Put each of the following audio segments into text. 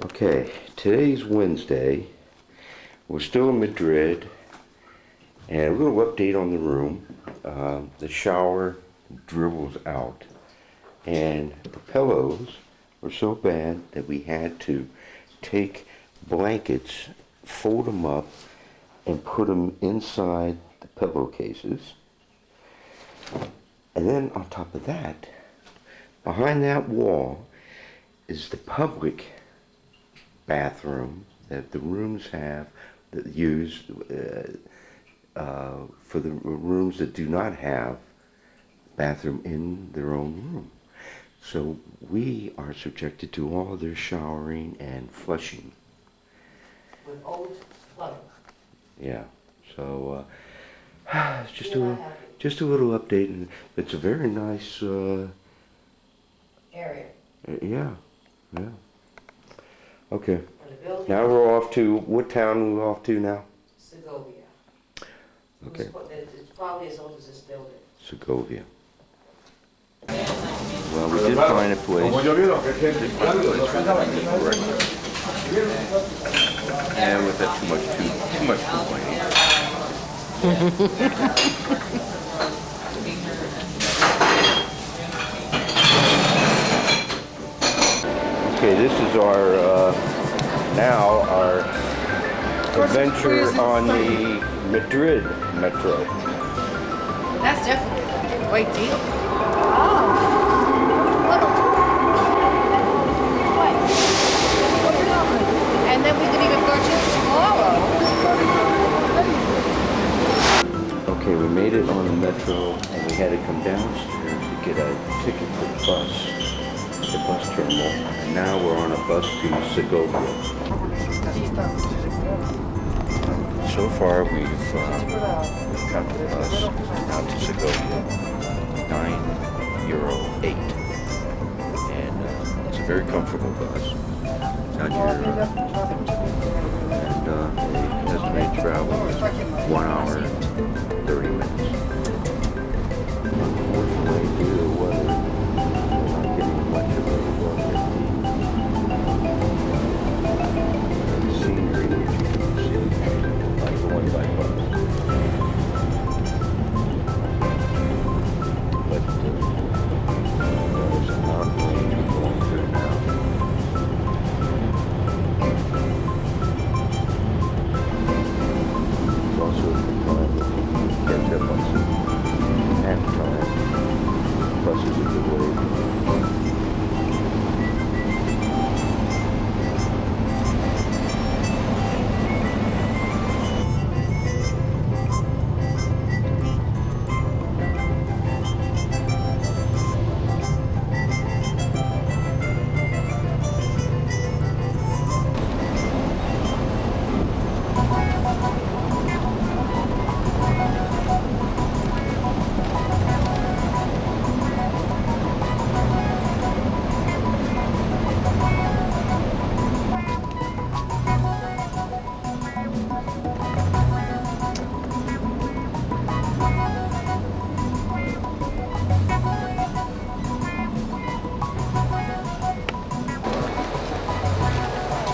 Okay, today's Wednesday. We're still in Madrid, and a little update on the room. The shower dribbles out, and the pillows were so bad that we had to take blankets, fold them up, and put them inside the pillowcases. And then on top of that, behind that wall is the public bathroom that the rooms have that use for the rooms that do not have bathroom in their own room. So we are subjected to all of their showering and flushing. With old plumbing. Yeah. So it's just a little update, and it's a very nice Area. yeah. Okay. And the building. Now we're off to, what town are we off to now? Segovia. Okay. It's probably as old as this building. Segovia. Well, we did find a place. And with that too much complaining. Okay, this is our adventure on the Madrid metro. That's definitely a great deal. And then we can even purchase tomorrow. Okay, we made it on the metro, and we had to come downstairs to get a ticket for the bus at the bus terminal. And now we're on a bus to Segovia. So far, we've got the bus out to Segovia, €9.08, and it's a very comfortable bus. Down here, and the estimated travel is 1 hour and 30 minutes. Unfortunately, due to the weather, we're not getting much of a scenery that you can see by going by bus. But there's a mountain range we're going through now. It's also a good time to catch up on some half-time. Bus is a good way.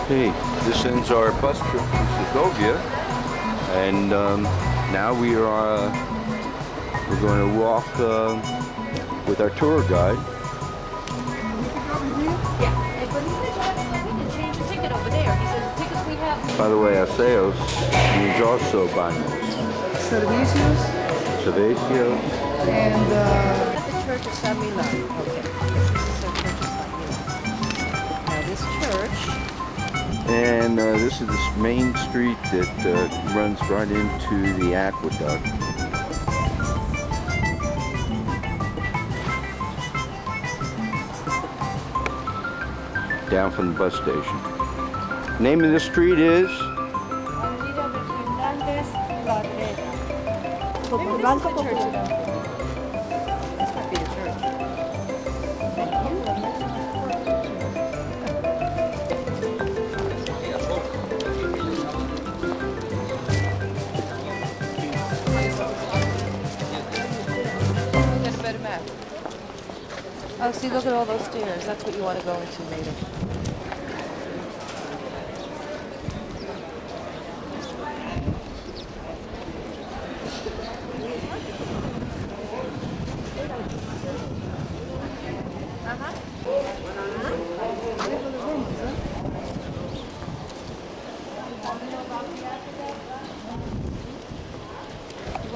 Okay, this ends our bus trip to Segovia, and now we're going to walk with our tour guide. Yeah, but he said we can change the ticket over there. He said the tickets we have. By the way, aseos means also baños. Servicios Servicios. and At the Church of San Milan. Okay. This is the Church of San Milan. Now this church. And this is this main street that runs right into the aqueduct. Down from the bus station. Name of this street is? This might be the church. Get a better map. Oh, see, look at all those stairs. That's what you want to go into later.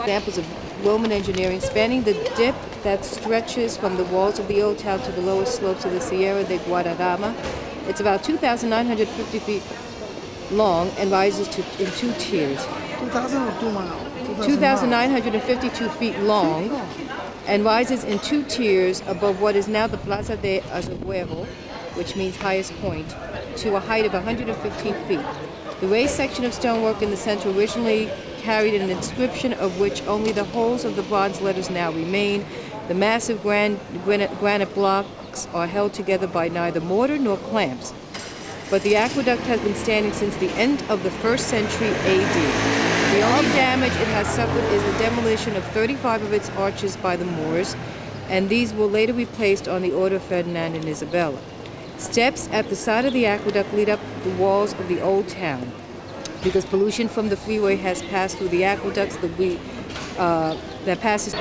Examples of Roman engineering spanning the dip that stretches from the walls of the old town to the lower slopes of the Sierra de Guadarrama. It's about 2,950 feet long and rises in two tiers. 2,000 or 2 miles? 2,952 feet long and rises in two tiers above what is now the Plaza de Azoguero, which means highest point, to a height of 115 feet. The raised section of stonework in the center originally carried an inscription of which only the holes of the bronze letters now remain. The massive granite blocks are held together by neither mortar nor clamps. But the aqueduct has been standing since the end of the 1st century AD. The only damage it has suffered is the demolition of 35 of its arches by the Moors, and these were later replaced on the order of Ferdinand and Isabella. Steps at the side of the aqueduct lead up the walls of the old town. Because pollution from the freeway has passed through the aqueducts that passes.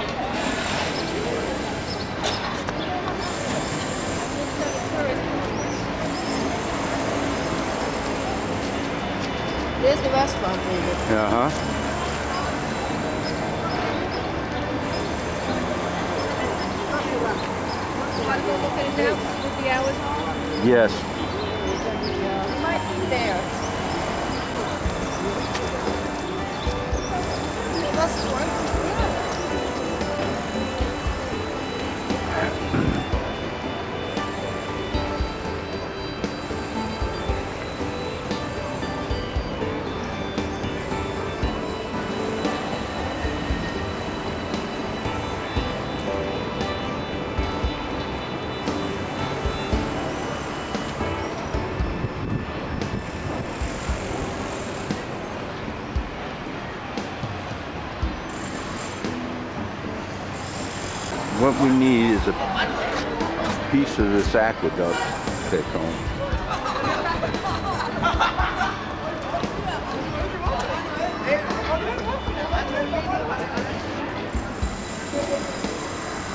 There's the restaurant, David. Uh-huh. You want to go look at it now with the hours on? Yes. We might be there. What we need is a piece of this aqueduct to take home.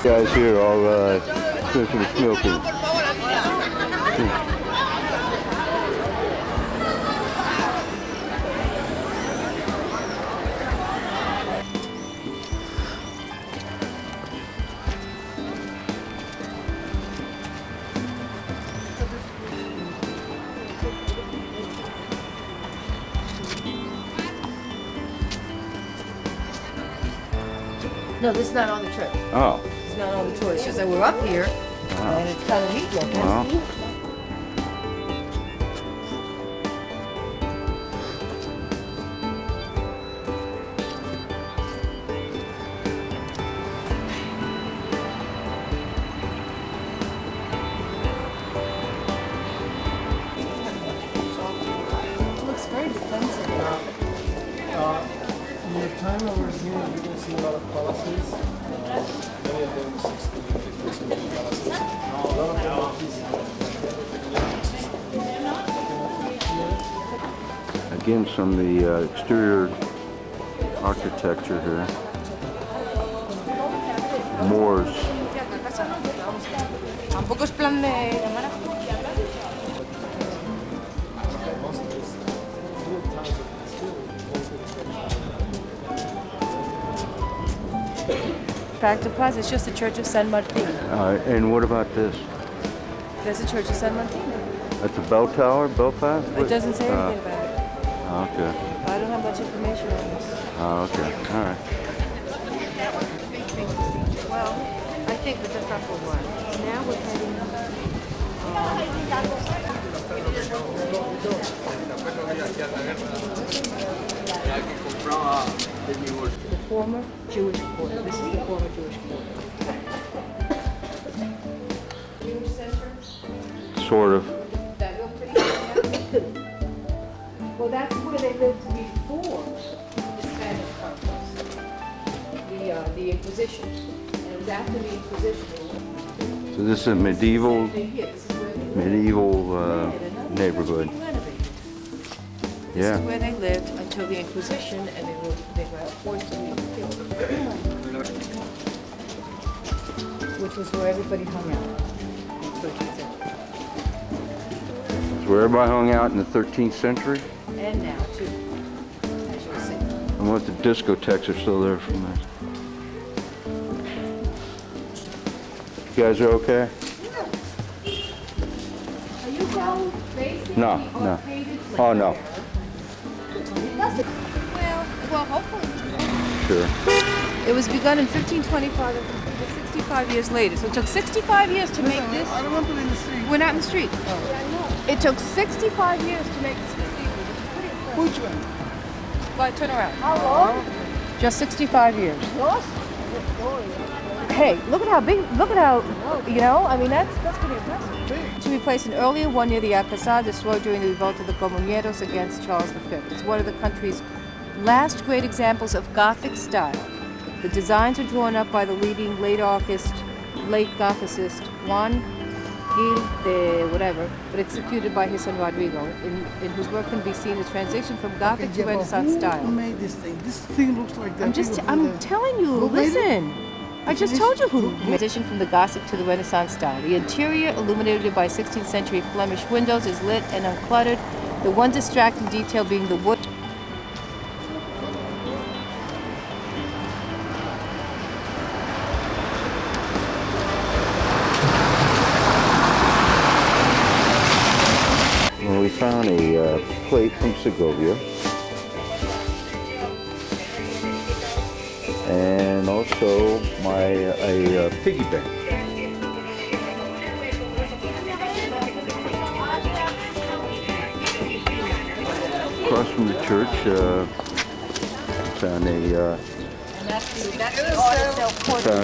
Guys here all Christmas milking. No, this is not on the trip. Oh. It's not on the tour. It's just that we're up here, and it's kind of neat looking. Well. It looks very defensive. In your time over here, you can see a lot of palaces. Many of them 16, 15 century palaces. A lot of them are pieces. Again, some of the exterior architecture here. Moors. Tampoco es plan de llamar Back to Plaza, it's just the Church of San Martin. And what about this? There's the Church of San Martin. That's a bell tower, Belfast? It doesn't say anything about it. Okay. I don't have much information on this. Okay. All right. Well, I think that that's not for one. Now we're heading. The former Jewish quarter. This is the former Jewish quarter. Jewish center. Sort of. That real pretty. Well, that's where they lived before the Spanish conquest. The Inquisition. And it was after the Inquisition. So this is a medieval Same thing here. This is where they lived. neighborhood. Renovated. This Yeah. is where they lived until the Inquisition, and they were forced to be killed. Which was where everybody hung out in the 13th century. It's where everybody hung out in the 13th century. And now, too, as you'll see. I wonder if the discotheques are still there from that. You guys are okay? Are you going basically No, on no. faded Oh, no. Well, hopefully. Sure. It was begun in 1525 and completed 65 years later. So it took 65 years to make this. I don't want to be in the street. We're not in the street. It took 65 years to make this cathedral, which is pretty impressive. Which one? But turn around. How long? Just 65 years. Hey, look at how big, look at how, you know, I mean, that's pretty impressive. To replace an earlier one near the Alcazar destroyed during the revolt of the Comuneros against Charles V. It's one of the country's last great examples of Gothic style. The designs are drawn up by the leading late Gothicist Juan Gil de whatever, but executed by his son Rodrigo, in whose work can be seen the transition from Gothic to Renaissance style. Who made this thing? This thing looks like that. I'm telling you, Who made it? listen. I just told you who. Transition from the Gothic to the Renaissance style. The interior, illuminated by 16th century Flemish windows, is lit and uncluttered. The one distracting detail being the wood. Well, we found a plate from Segovia. And also a piggy bank. Across from the church, found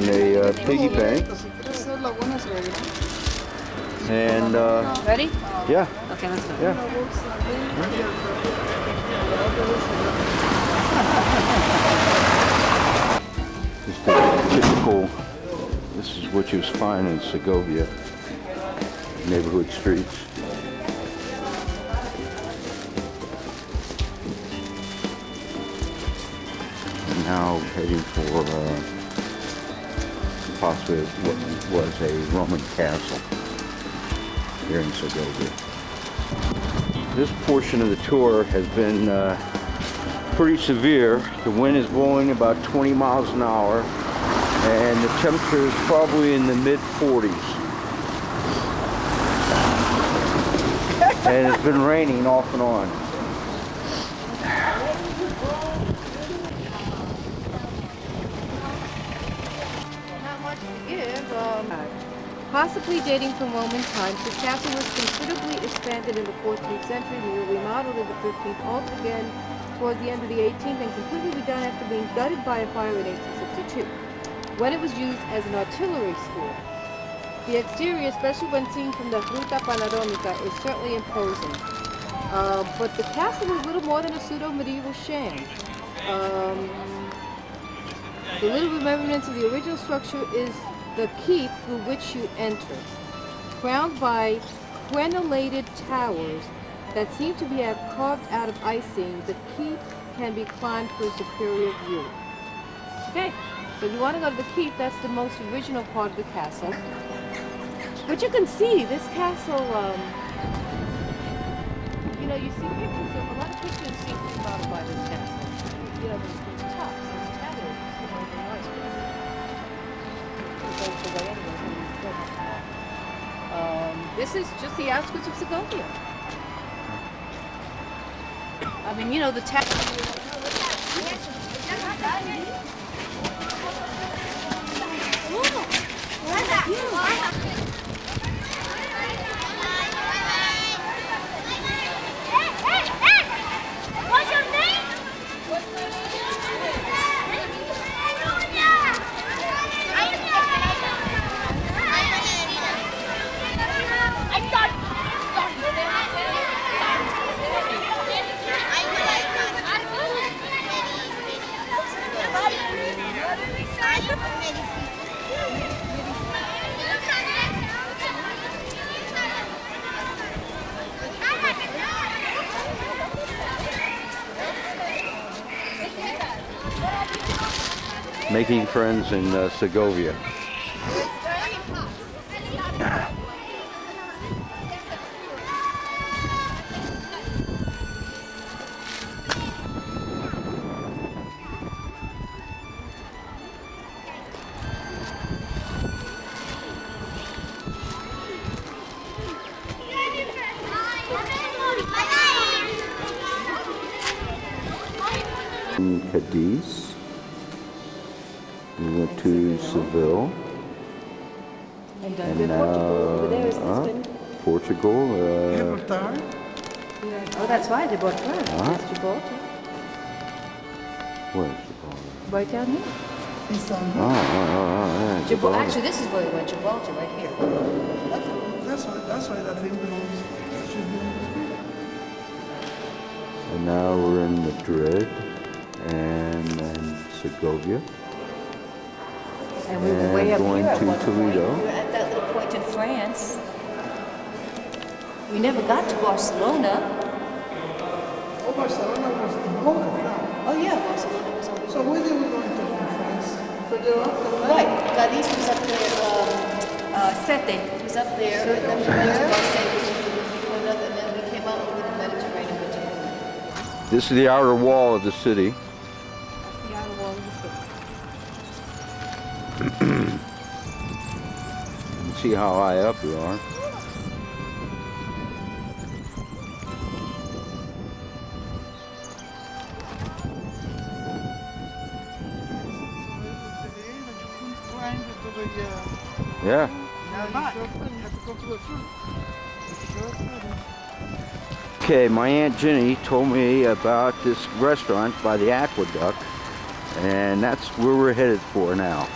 a piggy bank. And Ready? yeah, Okay, let's go. yeah. Just the typical, this is what you find in Segovia, neighborhood streets. And now heading for possibly what was a Roman castle here in Segovia. This portion of the tour has been pretty severe. The wind is blowing about 20 miles an hour and the temperature is probably in the mid 40s. And it's been raining off and on. Not much to give. Possibly dating from Roman times, this castle was considerably expanded in the 14th century, and remodeled in the 15th, altered again towards the end of the 18th, and completely redone after being gutted by a fire in 1862, when it was used as an artillery school. The exterior, especially when seen from the Ruta Panoramica, is certainly imposing. But the castle is little more than a pseudo-medieval sham. The little remembrance of the original structure is the keep through which you enter, crowned by crenellated towers that seem to be carved out of icing. The keep can be climbed for a superior view. Okay, so if you want to go to the keep, that's the most original part of the castle. But you can see this castle, you know, you see pictures of, a lot of pictures seem to be modeled by this castle. You know, there's tops, there's towers, you know, the nice this is just the outskirts of Segovia. I mean, you know, the town. What's your name? Making friends in Segovia. In Cadiz. We went to Seville. And now Portugal. Gibraltar. Oh, that's why they bought France. It's Gibraltar. Where's Gibraltar? Right down here. Yeah, Gibraltar. Actually, this is where we went, Gibraltar, right here. That's why that thing belongs. Should be. And now we're in Madrid and then Segovia. And we were way up going here at to one point. Toledo. We were at that little point in France. We never got to Barcelona. Oh, Barcelona was the moment now. Oh yeah, Barcelona was over So where did we go into France? Further up the line? Right, Cadiz was up there, Sete was up there, and then we went to Marseille, which was before that, and then we came out over the Mediterranean, went to Italy. This is the outer wall of the city. The outer wall of the city. You can see how high up we are. Yeah. Okay, my Aunt Jenny told me about this restaurant by the aqueduct, and that's where we're headed for now.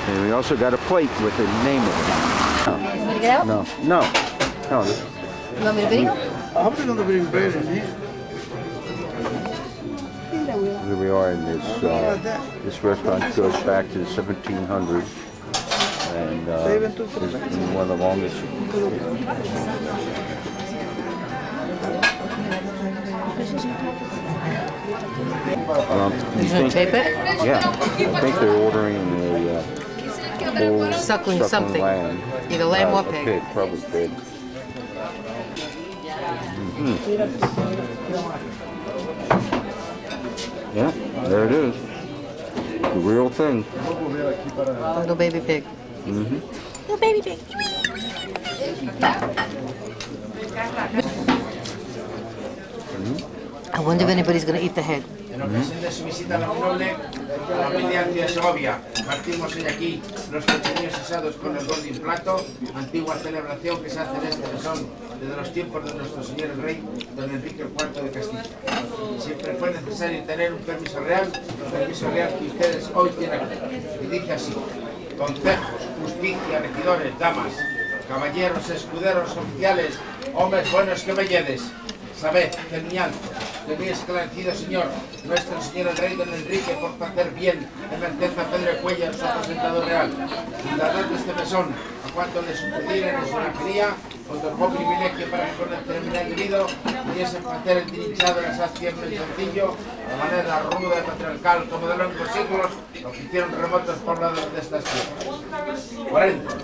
And we also got a plate with the name of it. You want to get out? No. This, You want me to video? I'm going to bring bread in here. here we are in this restaurant goes back to the 1700s, and it's been one of the longest. You want to tape it? Yeah, I think they're ordering a whole Suckling something. lamb. Either lamb or A pig. probably pig. Yeah, there it is. The real thing. Little baby pig. Little baby pig. I wonder if anybody's going to eat the head. En ocasión de su visita a la noble familia de Segovia, partimos hoy aquí los cochinos asados con el gordo y plato, antigua celebración que se hace en este mesón desde los tiempos de nuestro señor el rey, don Enrique IV de Castilla. Siempre fue necesario tener un permiso real que ustedes hoy tienen aquí. Y dice así: concejos, justicia, regidores, damas, caballeros, escuderos, oficiales, hombres buenos que me lledes. Sabed que mi alto, que mi esclarecido señor, nuestro señor el rey don Enrique, por hacer bien en merced a Pedro de Cuellar, su presentador real, fundador de este mesón, a cuanto le sucediera en su granjería, otorgó privilegio para que con el terminal debido pudiesen hacer el trinchado en las siempre sencillo, de manera ruda y patriarcal como de longos siglos, lo que hicieron remotos pobladores de estas tierras. 40.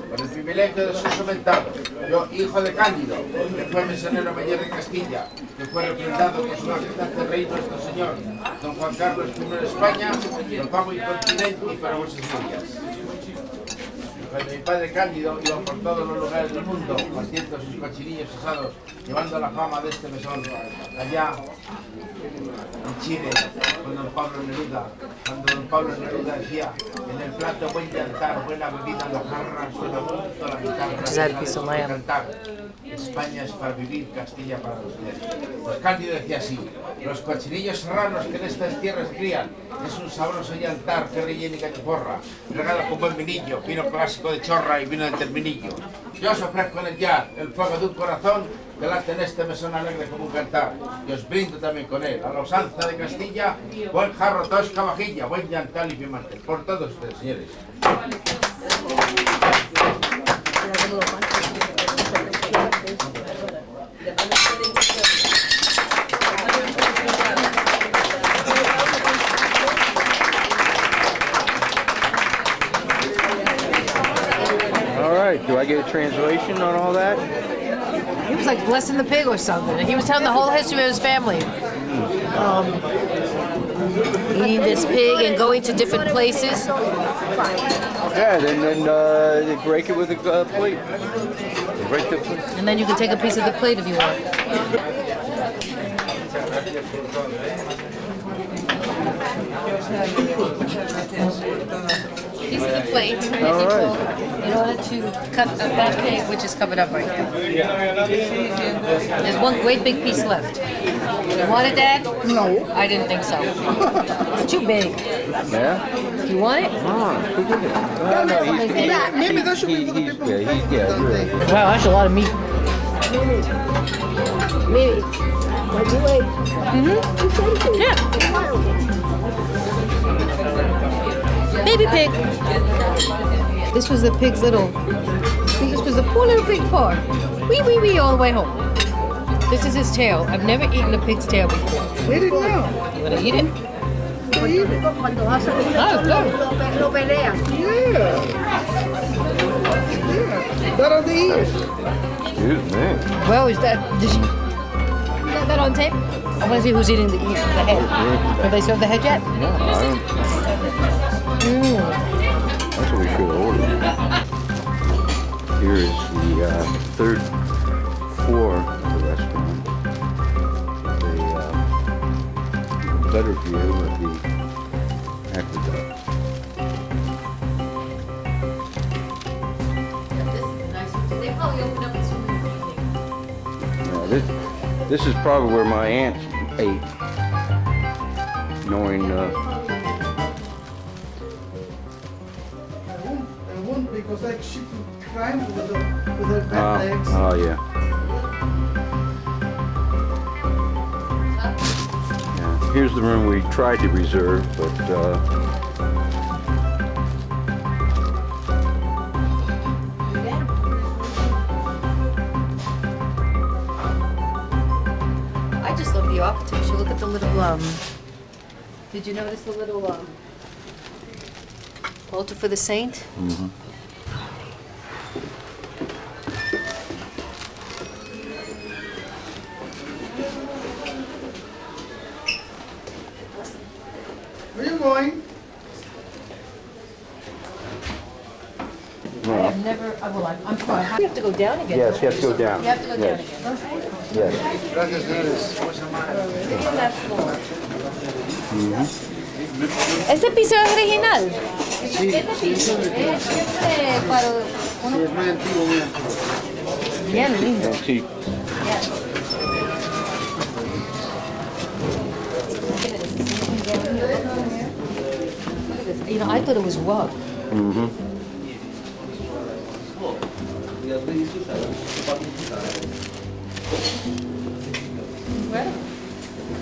Por el privilegio de su somentado, yo, hijo de Cándido, que fue mesonero mayor de Castilla, que fue representado por su majestad el rey nuestro señor, don Juan Carlos I de España, lo pago incontinente y para vuestras glorias. Cuando mi padre Cándido iba por todos los lugares del mundo, haciendo sus cochinillos asados, llevando la fama de este mesón, allá en Chile, con don Pablo Neruda, cuando don Pablo Neruda decía, en el plato buen yantar, buena bebida en la jarra, suena junto a la guitarra, y cantar. España es para vivir, Castilla para los días. Pues Cándido decía así: los cochinillos serranos que en estas tierras crían es un sabroso yantar que rellena y cachiporra, regado con buen vinillo, vino clásico de chorra y vino de terminillo. Yo os ofrezco en el yar el fuego de un corazón que late en este mesón alegre como un cantar, y os brindo también con él, a la usanza de Castilla, buen jarro, tosca, vajilla, buen yantal y pimentel, por todos ustedes, señores. All right, do I get a translation on all that? He was like blessing the pig or something. He was telling the whole history of his family. Eating this pig and going to different places. Yeah, then they break it with a plate. They break the plate. And then you can take a piece of the plate if you want. Muchas gracias por todo, These are the plates that you took in order to cut up that pig, which is covered up right now. There's one great big piece left. You want it, Dad? No. I didn't think so. It's too big. Yeah? You want it? Maybe that should be for the people who pay for the thing. Wow, that's a lot of meat. Maybe. What do you wait? Yeah. Baby pig. This was the pig's little. See, this was the poor little pig paw. Wee wee wee all the way home. This is his tail. I've never eaten a pig's tail before. Eat it now. You wanna eat it? Cuando vas a Ah, claro. lo peleas. Yeah. That on the ears. Excuse me. Well, is that? Did you got that on tape? I want to see who's eating the head. Have they served the head yet? No, I don't. That's what we should have ordered. Here is the third floor of the restaurant. A better view of the aqueduct. They probably open up as soon as Yeah, this is probably where my aunt ate, knowing. And one because like she could climb with her back legs. Oh yeah. Yeah. Here's the room we tried to reserve, but I just love the architecture. Look at the little Did you notice the little altar for the saint? Where you going? I've never. Well, I'm sorry. You have to go down again. yes, you have to go down. You have to go down Yes. again. Yes. Gracias, señores. Pues, It's on that floor. ¿Ese piso es original? Sí, sí, Es para es muy antiguo, muy antiguo. bien lindo. Antique. You know, I thought it was rug.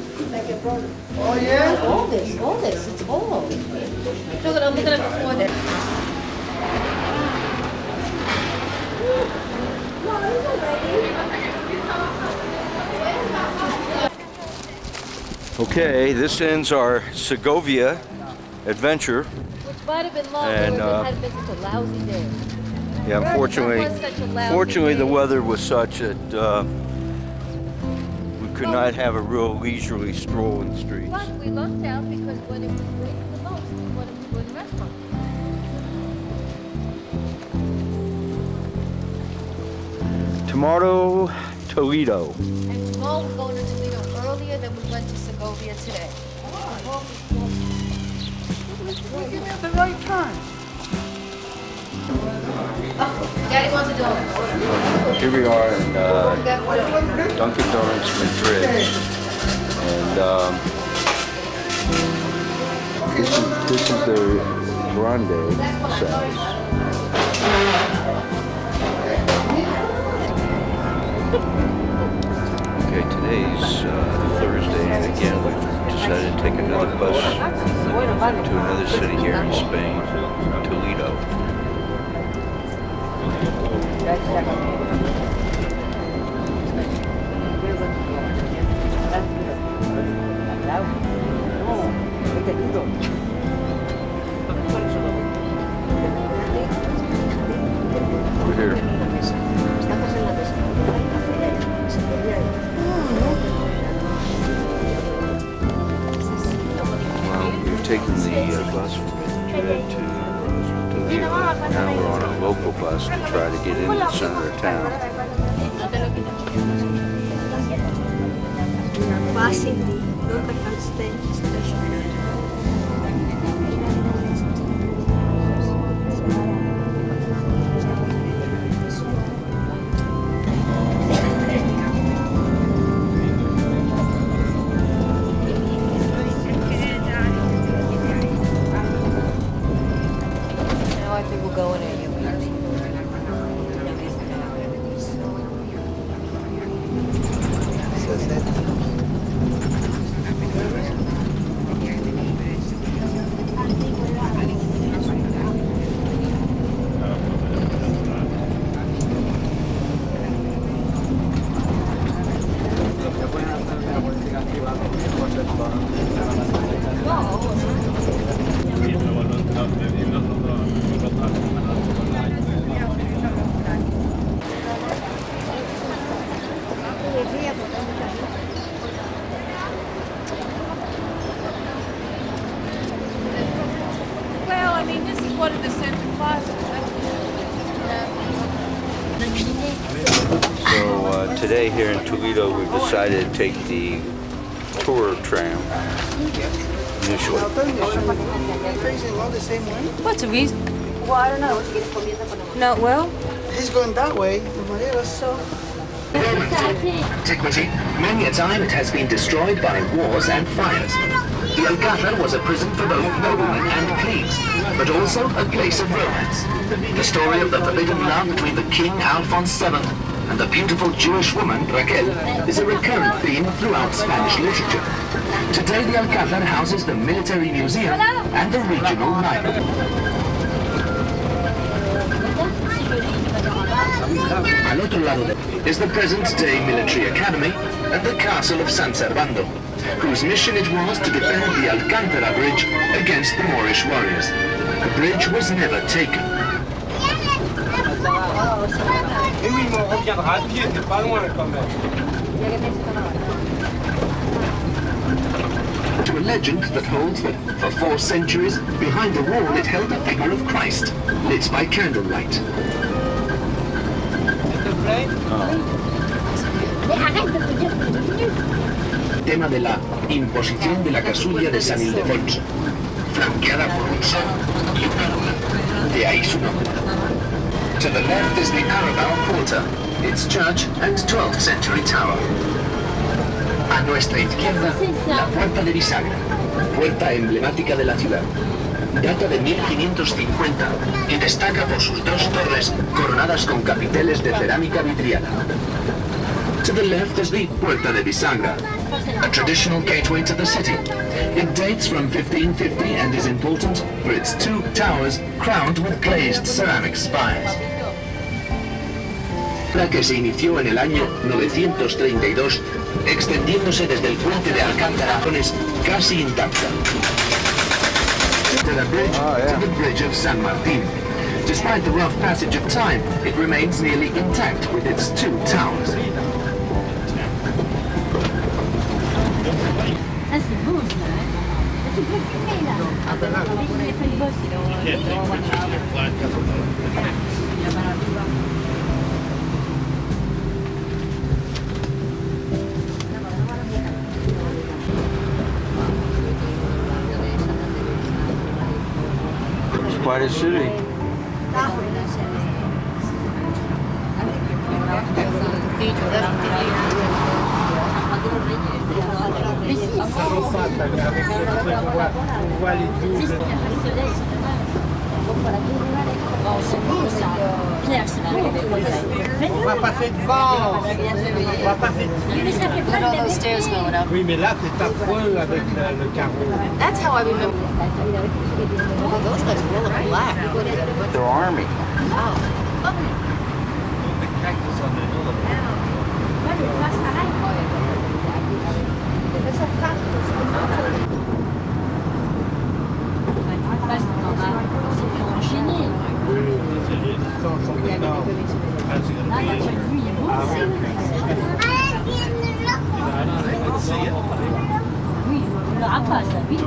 Oh yeah? All this, it's all. Look at, I'm looking at the floor there. Okay, this ends our Segovia adventure. Which might have been longer And, if it hadn't been such a lousy day. Yeah, It was such a lousy fortunately the day. weather was such that we could not have a real leisurely stroll in the streets. But we lucked out because when it was raining the most, we wanted to go to the restaurant. Tomato Toledo. And tomorrow we're going to Toledo earlier than we went to Segovia today. We came at the right time. Daddy wants a donut. Here we are in Dunkin' Donuts, Madrid. And this is their grande size. Okay, today's Thursday, and again we've decided to take another bus to another city here in Spain, Toledo. We're here. Well, we've taken the bus from Madrid to Toledo. Now we're on a local bus to try to get into the center of town. Cindy, ¿dónde está el station? Now I think we'll go in and you'll meet. Well, I mean, this is one of the center plazas. So today here in Toledo, we've decided to take the tour tram initially. Facing all the same way. What's the reason? Well, I don't know. No, well, He's going that way. Maria, so. Antiquity, many a time it has been destroyed by wars and fires. The Alcázar was a prison for both noblemen and plebes, but also a place of romance. The story of the forbidden love between the King Alphonse VII and the beautiful Jewish woman Raquel is a recurrent theme throughout Spanish literature. Today the Alcázar houses the Military Museum and the Regional Library. Al otro lado is the present-day military academy and the castle of San Servando, whose mission it was to defend the Alcántara Bridge against the Moorish warriors. The bridge was never taken. To a legend that holds that for 4 centuries, behind the wall it held a figure of Christ, lit by candlelight. Tema de la imposición de la casulla de San Ildefonso, flanqueada por un sol y una luna. De ahí su nombre. To the left is the Arabao Porta, its church and 12th century tower. A nuestra izquierda, la Puerta de Bisagra, puerta emblemática de la ciudad. Data de 1550 y destaca por sus 2 torres coronadas con capiteles de cerámica vidriada. To the left is the Puerta de Bisagra, a traditional gateway to the city. It dates from 1550 and is important for its 2 towers crowned with glazed ceramic spires. La que se inició en el año 932, extendiéndose desde el puente de Alcántara casi intacta. To the bridge of San Martín. Despite the rough passage of time, it remains nearly intact with its 2 towers. Ah, c'est beau ça, hein. Tu peux filmer là. Il a fait le boss. It's quite a city. Claire, c'est On va passer devant. On va passer. Mais ça fait pas all those stairs going up. Oui, mais là, c'est affreux avec le carreau. That's how I remember. Oh, those guys were all in black. Their army. enchaîné. Là, il y a pas de vue, il est beau. Oui, le rapace, là, oui.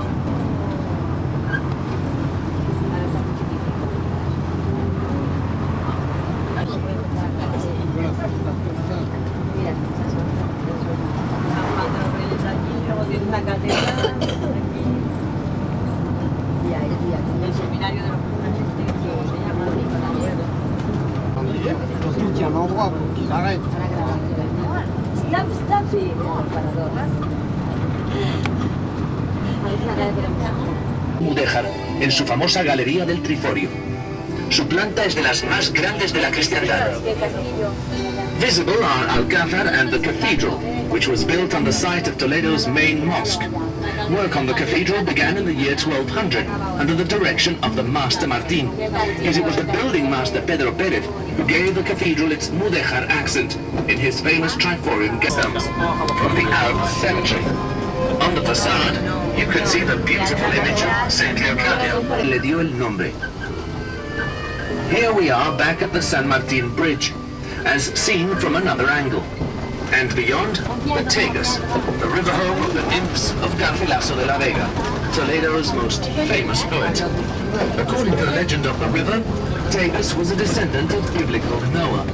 la catedral, aquí. El seminario de los curas este, que se llama Surtout qu'il y a un endroit pour qu'il arrête. Stop, stop. Sí, como el parador. Mudéjar en su famosa Galería del Triforio. Su planta es de las más grandes de la cristiandad. Visible are Alcázar and the cathedral, which was built on the site of Toledo's main mosque. Work on the cathedral began in the year 1200 under the direction of the Master Martin, as it was the building master Pedro Pérez who gave the cathedral its Mudéjar accent in his famous Triforium gatherings from the Arab cemetery. On the facade, you can see the beautiful image of Saint Leocadia. Le dio el nombre. Here we are back at the San Martin Bridge, as seen from another angle. And beyond, the Tagus, the river home of the nymphs of Garcilaso de la Vega, Toledo's most famous poet. According to the legend of the river, Tagus was a descendant of biblical Noah.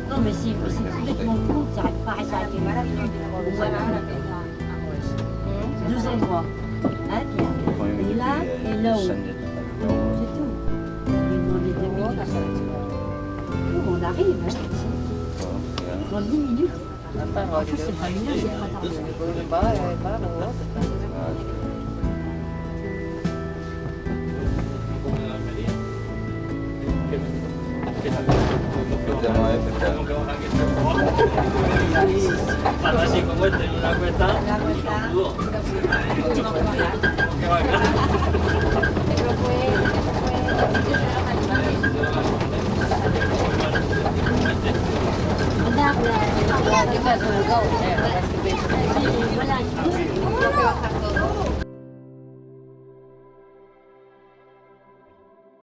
Non mais c'est complètement con, ça n'arrive pas à s'arrêter. Voilà. Deux endroits. Hein, Pierre. Et là et là-haut. C'est tout. Il demandait 2 minutes. On arrive, hein. Dans 10 minutes. En fait, c'est pas 1 heure, c'est pas tard. Así como este, una cuesta.